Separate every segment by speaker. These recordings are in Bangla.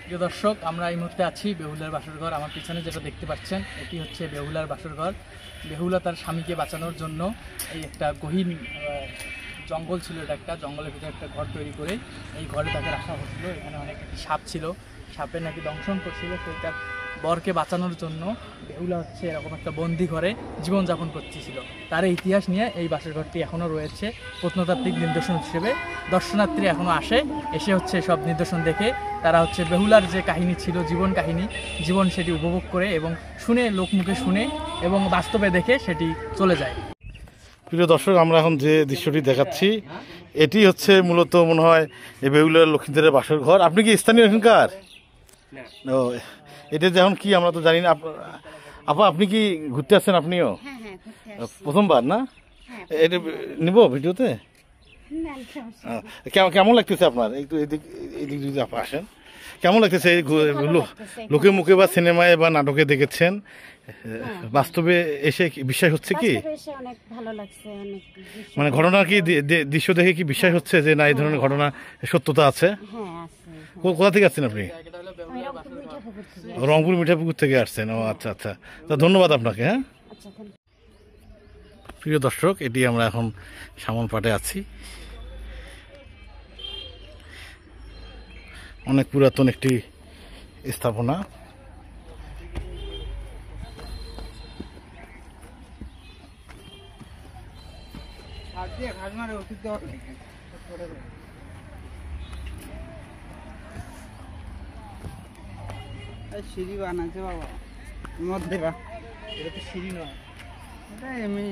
Speaker 1: প্রিয় দর্শক, আমরা এই মুহূর্তে আছি বেহুলার বাসরঘর। আমার পিছনে যেটা দেখতে পাচ্ছেন এটি হচ্ছে বেহুলার বাসরঘর। বেহুলা তার স্বামীকে বাঁচানোর জন্য এই একটা গহীন জঙ্গল ছিল, এটা একটা জঙ্গলের ভিতরে একটা ঘর তৈরি করে এই ঘরে তাকে রাখা হচ্ছিল। এখানে অনেক সাপ ছিল, সাপের নাকি দংশন করছিল। সেই তার বরকে বাঁচানোর জন্য বেহুলা হচ্ছে এরকম একটা বন্দি ঘরে জীবনযাপন করতেছিল। তার ইতিহাস নিয়ে এই বাসর ঘরটি এখনও রয়েছে প্রত্নতাত্ত্বিক নিদর্শন হিসেবে। দর্শনার্থী এখনও এসে হচ্ছে সব নিদর্শন দেখে তারা হচ্ছে বেহুলার যে কাহিনী ছিল, জীবন সেটি উপভোগ করে এবং শুনে, লোকমুখে শুনে এবং বাস্তবে দেখে সেটি চলে যায়।
Speaker 2: প্রিয় দর্শক, আমরা এখন যে দৃশ্যটি দেখাচ্ছি এটি হচ্ছে মূলত মনে হয় এই বেহুলার লক্ষ্মীদের বাসর ঘর। আপনি কি স্থানীয় এখানকার? ও, এটা যেমন কি আমরা তো জানি না। আপা, আপনি কি ঘুরতে আসছেন? আপনিও প্রথমবার না? এটা নিব ভিডিওতে? কেমন লাগতেছে আপনার? একটু এদিক যদি আপা আসেন, কেমন লাগতেছে? লোকে মুখে বা সিনেমায় বা নাটকে দেখেছেন, বাস্তবে এসে বিশ্বাস হচ্ছে কি? মানে ঘটনা কি দৃশ্য দেখে কি বিশ্বাস হচ্ছে যে না এই ধরনের ঘটনা সত্যতা আছে? কোথা থেকে আসছেন আপনি? রংপুর মিঠাপুকুর থেকে আসছেন। ও আচ্ছা আচ্ছা, তা ধন্যবাদ আপনাকে। হ্যাঁ, প্রিয় দর্শক, এটি আমরা এখন সামনপাটে আছি। অনেক পুরাতন একটি স্থাপনা।
Speaker 3: সিঁড়ি বানাচ্ছে বাবা, মধ্যে
Speaker 1: এটা তো সিঁড়ি নয়,
Speaker 3: এটা এমনি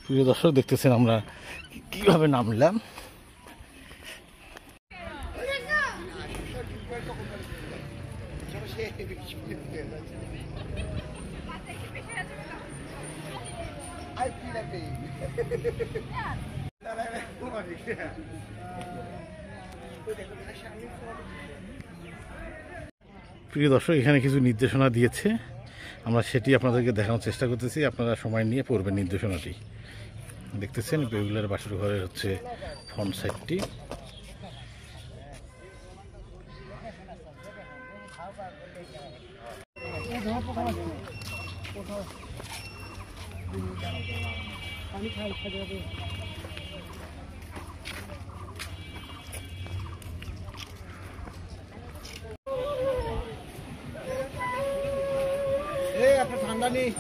Speaker 2: প্রিয় দর্শক, দেখতেছেন আমরা কিভাবে নামলাম। প্রিয় দর্শক, এখানে কিছু নির্দেশনা দিয়েছে, আমরা সেটি আপনাদেরকে দেখানোর চেষ্টা করতেছি। আপনারা সময় নিয়ে পড়বেন নির্দেশনাটি। দেখতেছেন বেহুলার বাসর ঘরের হচ্ছে ফ্রন্ট সাইডটি।
Speaker 3: ঠান্ডা নেই।